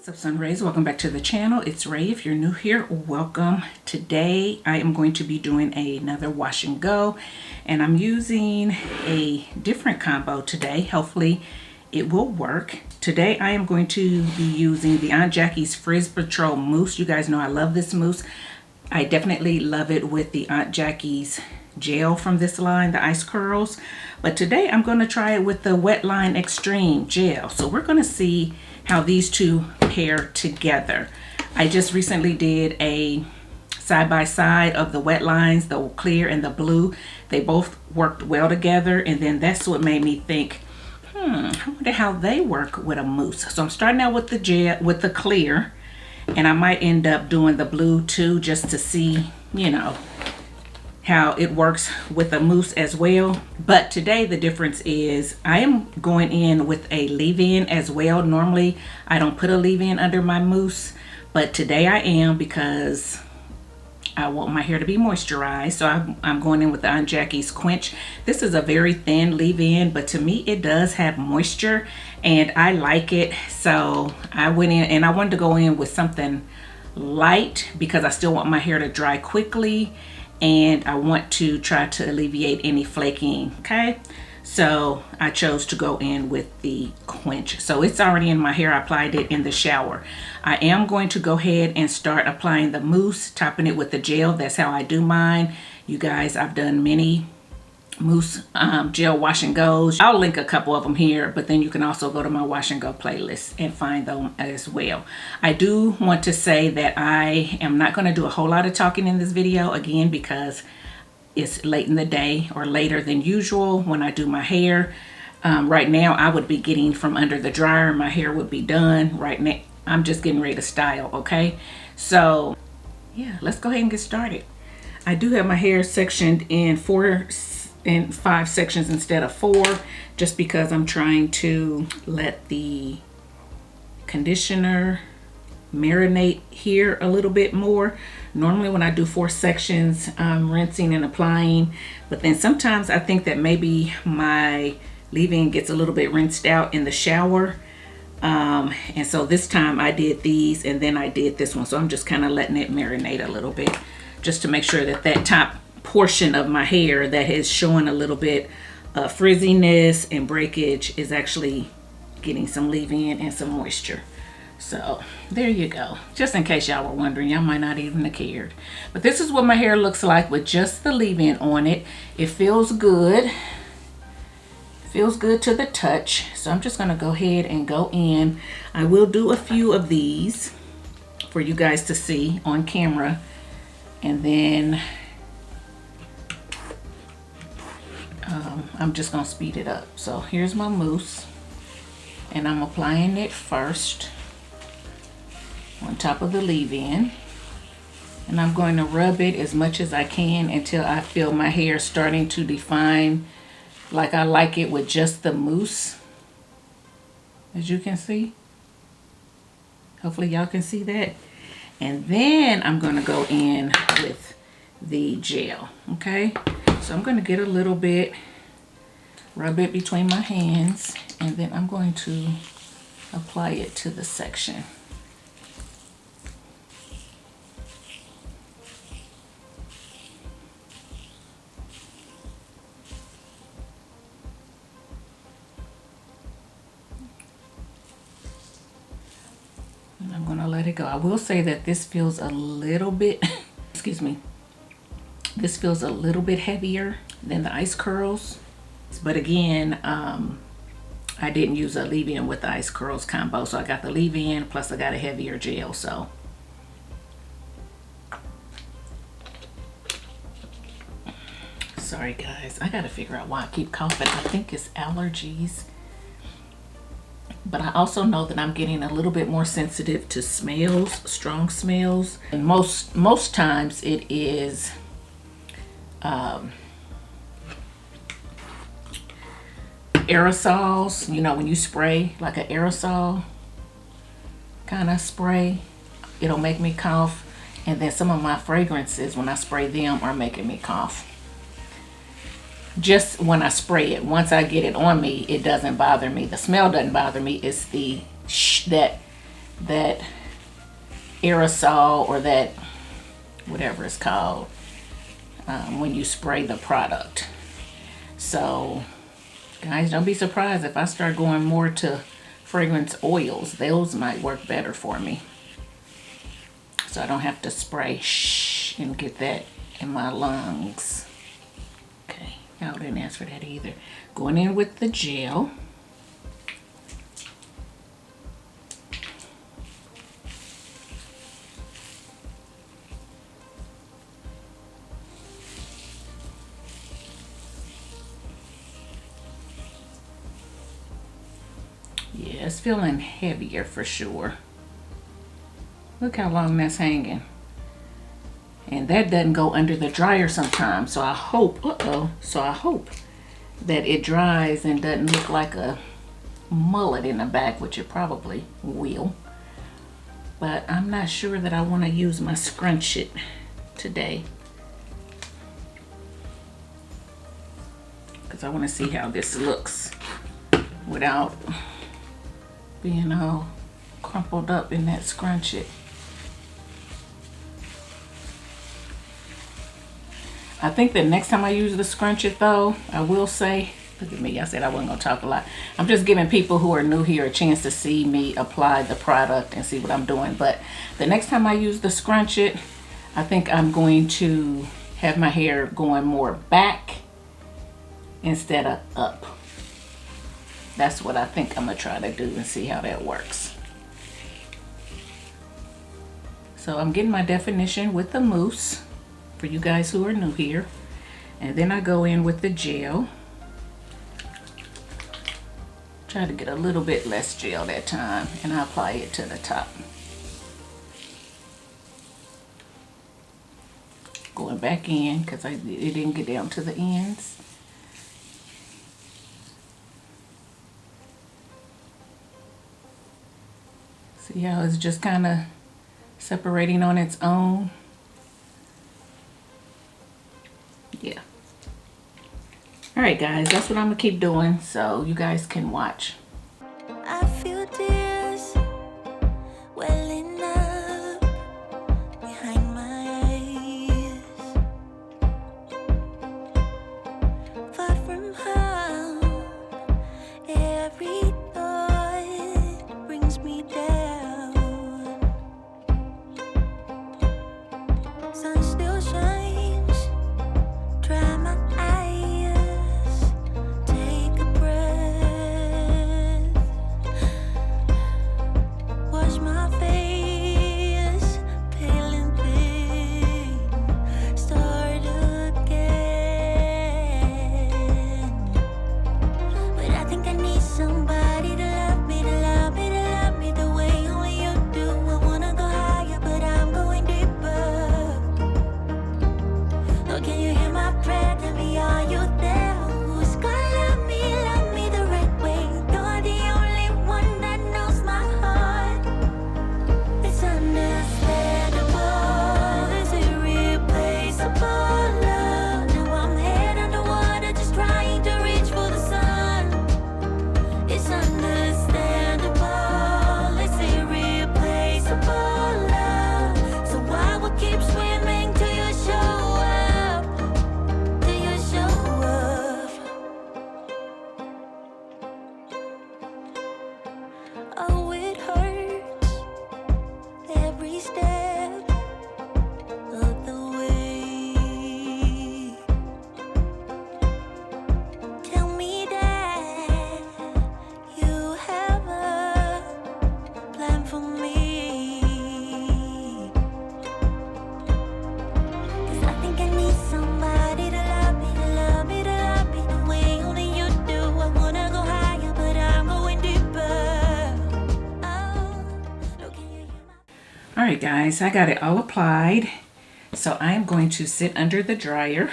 What's up, Sun Rays? Welcome back to the channel. It's Ray. If you're new here, welcome. Today I am going to be doing another wash and go, and I'm using a different combo today. Hopefully it will work. Today I am going to be using the Aunt Jackie's Frizz Patrol mousse. You guys know I love this mousse. I definitely love it with the Aunt Jackie's gel from this line, the ice curls, but today I'm going to try it with the Wet Line Extreme gel. So we're going to see how these two pair together. I just recently did a side-by-side of the wet lines, the clear and the blue. They both worked well together, and then that's what made me think, I wonder how they work with a mousse. So I'm starting out with the gel, with the clear, and I might end up doing the blue too, just to see, you know, how it works with a mousse as well. But today the difference is I am going in with a leave-in as well. Normally I don't put a leave-in under my mousse, but today I am because I want my hair to be moisturized. So I'm going in with the Aunt Jackie's Quench. This is a very thin leave-in, but to me it does have moisture and I like it. So I went in and I wanted to go in with something light because I still want my hair to dry quickly, and I want to try to alleviate any flaking. Okay, so I chose to go in with the Quench. So it's already in my hair. I applied it in the shower. I am going to go ahead and start applying the mousse, topping it with the gel. That's how I do mine. You guys, I've done many mousse gel wash and goes. I'll link a couple of them here, but then you can also go to my wash and go playlist and find them as well. I do want to say that I am not going to do a whole lot of talking in this video, again, because it's late in the day, or later than usual when I do my hair. Right now I would be getting from under the dryer. My hair would be done right now. I'm just getting ready to style. Okay, so yeah, let's go ahead and get started. I do have my hair sectioned in 5 sections instead of 4, just because I'm trying to let the conditioner marinate here a little bit more. Normally when I do 4 sections, I'm rinsing and applying, but then sometimes I think that maybe my leave-in gets a little bit rinsed out in the shower, and so this time I did these and then I did this one. So I'm just kind of letting it marinate a little bit, just to make sure that that top portion of my hair that is showing a little bit of frizziness and breakage is actually getting some leave-in and some moisture. So there you go. Just in case y'all were wondering, y'all might not even have cared. But this is what my hair looks like with just the leave-in on it. It feels good. Feels good to the touch. So I'm just gonna go ahead and go in. I will do a few of these for you guys to see on camera, and then I'm just gonna speed it up. So here's my mousse, and I'm applying it first on top of the leave-in, and I'm going to rub it as much as I can until I feel my hair starting to define like I like it with just the mousse, as you can see. Hopefully y'all can see that. And then I'm going to go in with the gel. Okay, so I'm going to get a little bit, rub it between my hands, and then I'm going to apply it to the section. And I'm going to let it go. I will say that this feels a little bit, excuse me, this feels a little bit heavier than the ice curls. But again, I didn't use a leave-in with the ice curls combo, so I got the leave-in plus I got a heavier gel. So sorry guys, I gotta figure out why I keep coughing. I think it's allergies, but I also know that I'm getting a little bit more sensitive to smells, strong smells, and most times it is aerosols. You know, when you spray like an aerosol kind of spray, it'll make me cough. And then some of my fragrances, when I spray them, are making me cough. Just when I spray it, once I get it on me, it doesn't bother me. The smell doesn't bother me. It's the that that aerosol or that whatever it's called when you spray the product. So guys, don't be surprised if I start going more to fragrance oils. Those might work better for me, so I don't have to spray and get that in my lungs. Okay, y'all didn't ask for that either. Going in with the gel. Yeah, it's feeling heavier for sure. Look how long that's hanging. And that doesn't go under the dryer sometimes. So I hope, so I hope that it dries and doesn't look like a mullet in the back, which it probably will. But I'm not sure that I want to use my scrunch it today, because I want to see how this looks without being all crumpled up in that scrunch it. I think the next time I use the scrunch it though, I will say, look at me, I said I wasn't gonna talk a lot. I'm just giving people who are new here a chance to see me apply the product and see what I'm doing. But the next time I use the scrunch it, I think I'm going to have my hair going more back instead of up. That's what I think I'm gonna try to do and see how that works. So I'm getting my definition with the mousse for you guys who are new here. And then I go in with the gel. Try to get a little bit less gel that time, and I apply it to the top. Going back in because it didn't get down to the ends. See how it's just kind of separating on its own? Yeah. All right, guys, that's what I'm gonna keep doing so you guys can watch. I feel tears welling up behind my eyes. Far from home, every thought brings me down. Sun still shines, dry my eyes, take a breath, wash my face, pale and thin, start again. But I think I need somebody to love me, to love me, to love me the way only you do. I wanna go higher, but I'm going deeper. Oh, can you hear my prayer? Tell me, are you there? Who's gonna love me the right way? You're the only one that knows my heart. It's understandable, it's irreplaceable love. Now I'm head underwater, just trying to reach for the sun. It's understandable, it's irreplaceable love. So I will keep swimming till you show up, till you show up. Oh, it hurts every step of the way. Tell me that you have a plan for me. 'Cause I think I need somebody to love me, to love me, to love me the way only you do. I wanna go higher, but I'm going deeper. Oh, look, can you hear my All right, guys, I got it all applied. So I am going to sit under the dryer,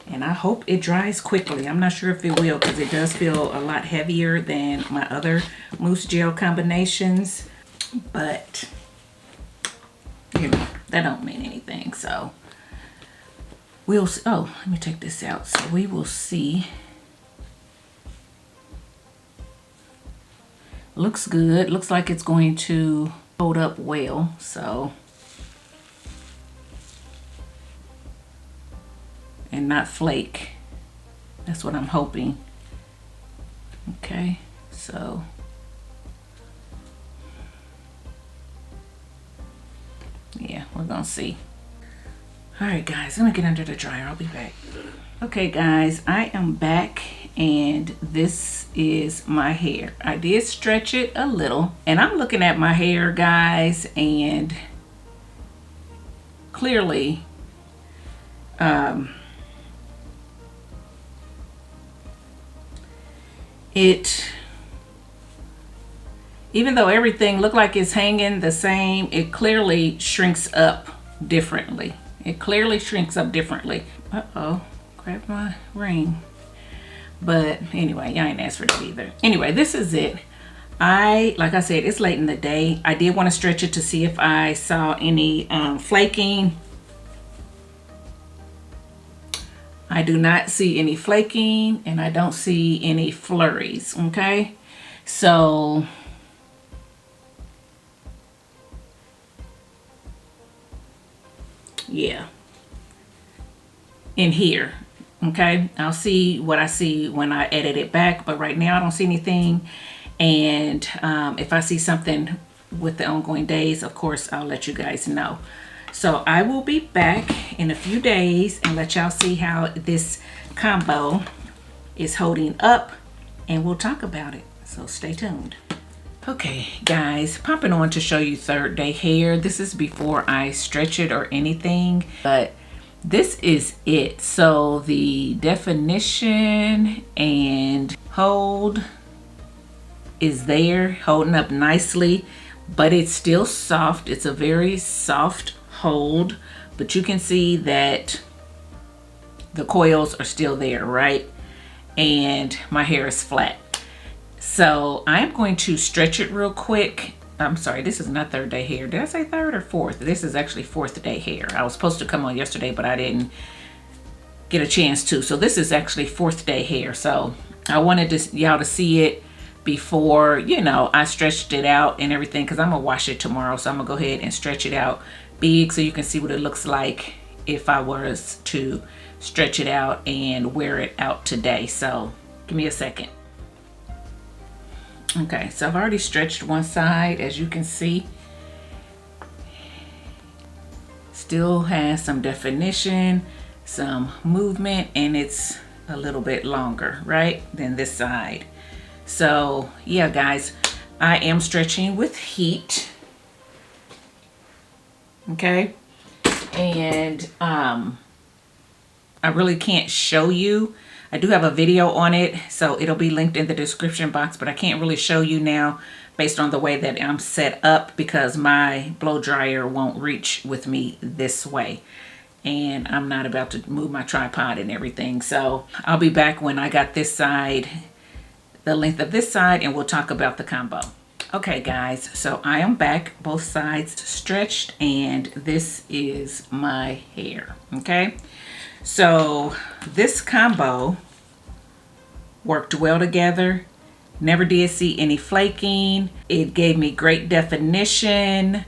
and I hope it dries quickly. I'm not sure if it will because it does feel a lot heavier than my other mousse gel combinations, but you know, that don't mean anything. So we'll see. Oh, let me take this out. So we will see. Looks good. Looks like it's going to hold up well, so, and not flake. That's what I'm hoping. Okay, so yeah, we're gonna see. All right, guys, let me get under the dryer. I'll be back. Okay, guys, I am back, and this is my hair. I did stretch it a little, and I'm looking at my hair, guys, and clearly even though everything looked like it's hanging the same, it clearly shrinks up differently. It clearly shrinks up differently. Uh-oh, grab my ring. But anyway, I ain't asked for that either. Anyway, this is it. Like I said, it's late in the day. I did want to stretch it to see if I saw any flaking. I do not see any flaking, and I don't see any flurries, okay? So yeah, in here, okay? I'll see what I see when I edit it back, but right now I don't see anything. And if I see something with the ongoing days, of course, I'll let you guys know. So I will be back in a few days and let y'all see how this combo is holding up, and we'll talk about it. So stay tuned. Okay, guys, popping on to show you third day hair. This is before I stretch it or anything, but this is it. So the definition and hold is there, holding up nicely, but it's still soft. It's a very soft hold, but you can see that the coils are still there, right? And my hair is flat. So I'm going to stretch it real quick. I'm sorry, this is not third day hair. Did I say third or fourth? This is actually fourth day hair. I was supposed to come on yesterday, but I didn't get a chance to. So this is actually fourth day hair. So I wanted y'all to see it before, you know, I stretched it out and everything, because I'm gonna wash it tomorrow. So I'm gonna go ahead and stretch it out big so you can see what it looks like if I was to stretch it out and wear it out today. So give me a second. Okay, so I've already stretched one side, as you can see. Still has some definition, some movement, and it's a little bit longer, right, than this side. So yeah, guys, I am stretching with heat. Okay, and I really can't show you. I do have a video on it, so it'll be linked in the description box, but I can't really show you now based on the way that I'm set up, because my blow dryer won't reach with me this way, and I'm not about to move my tripod and everything. So I'll be back when I got this side, the length of this side, and we'll talk about the combo. Okay, guys, so I am back, both sides stretched, and this is my hair. Okay, so this combo worked well together. Never did see any flaking. It gave me great definition.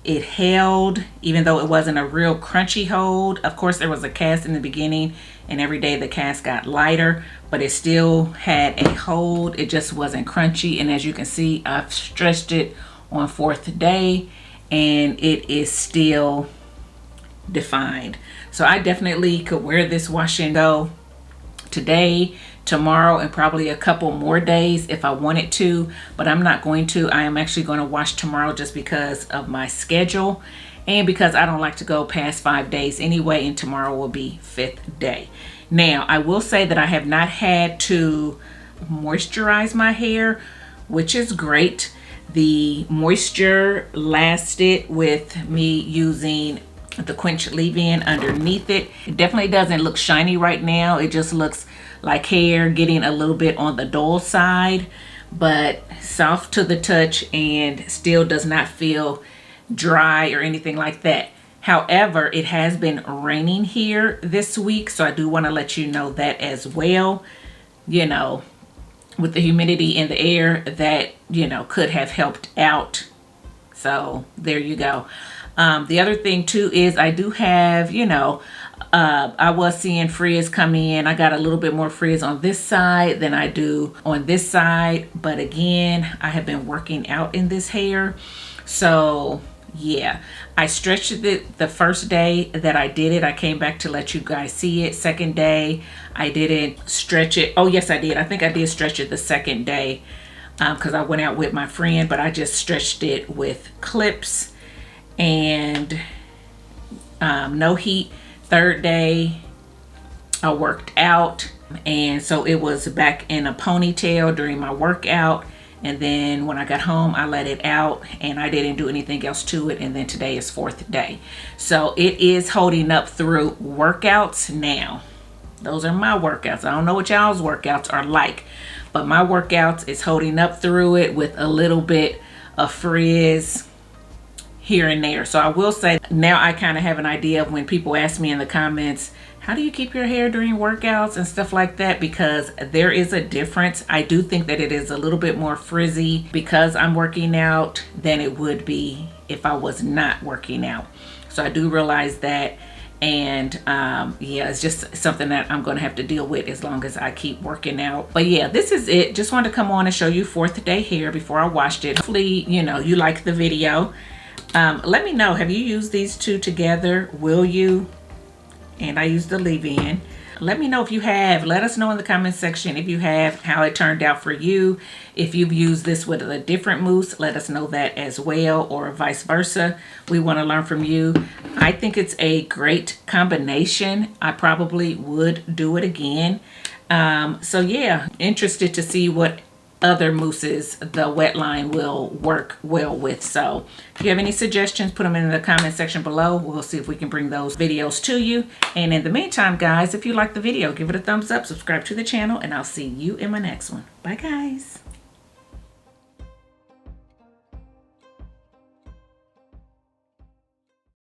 It held, even though it wasn't a real crunchy hold. Of course, there was a cast in the beginning, and every day the cast got lighter, but it still had a hold. It just wasn't crunchy. And as you can see, I've stretched it on fourth day, and it is still defined. So I definitely could wear this wash and go today, tomorrow, and probably a couple more days if I wanted to, but I'm not going to. I am actually going to wash tomorrow just because of my schedule, and because I don't like to go past 5 days anyway, and tomorrow will be 5th day. Now, I will say that I have not had to moisturize my hair, which is great. The moisture lasted with me using the Quench leave-in underneath it. It definitely doesn't look shiny right now. It just looks like hair getting a little bit on the dull side, but soft to the touch and still does not feel dry or anything like that. However, it has been raining here this week, so I do want to let you know that as well. You know, with the humidity in the air, that, you know, could have helped out So there you go. The other thing too is I do have, you know, I was seeing frizz come in. I got a little bit more frizz on this side than I do on this side. But again, I have been working out in this hair. So yeah, I stretched it the first day that I did it. I came back to let you guys see it. Second day, I didn't stretch it. Oh yes, I did. I think I did stretch it the second day because I went out with my friend, but I just stretched it with clips and no heat. Third day, I worked out, and so it was back in a ponytail during my workout. And then when I got home, I let it out and I didn't do anything else to it. And then today is fourth day. So it is holding up through workouts now. Those are my workouts. I don't know what y'all's workouts are like, but my workouts is holding up through it with a little bit of frizz here and there. So I will say now I kind of have an idea of when people ask me in the comments, how do you keep your hair during workouts and stuff like that? Because there is a difference. I do think that it is a little bit more frizzy because I'm working out than it would be if I was not working out. So I do realize that. And yeah, it's just something that I'm going to have to deal with as long as I keep working out. But yeah, this is it. Just wanted to come on and show you fourth day hair before I washed it. Hopefully, you know, you like the video. Let me know, have you used these two together? Will you? And I used the leave-in. Let me know if you have. Let us know in the comment section if you have, how it turned out for you. If you've used this with a different mousse, let us know that as well, or vice versa. We want to learn from you. I think it's a great combination. I probably would do it again. So yeah, interested to see what other mousses the wet line will work well with. So if you have any suggestions, put them in the comment section below. We'll see if we can bring those videos to you. And in the meantime, guys, if you like the video, give it a thumbs up, subscribe to the channel, and I'll see you in my next one. Bye, guys.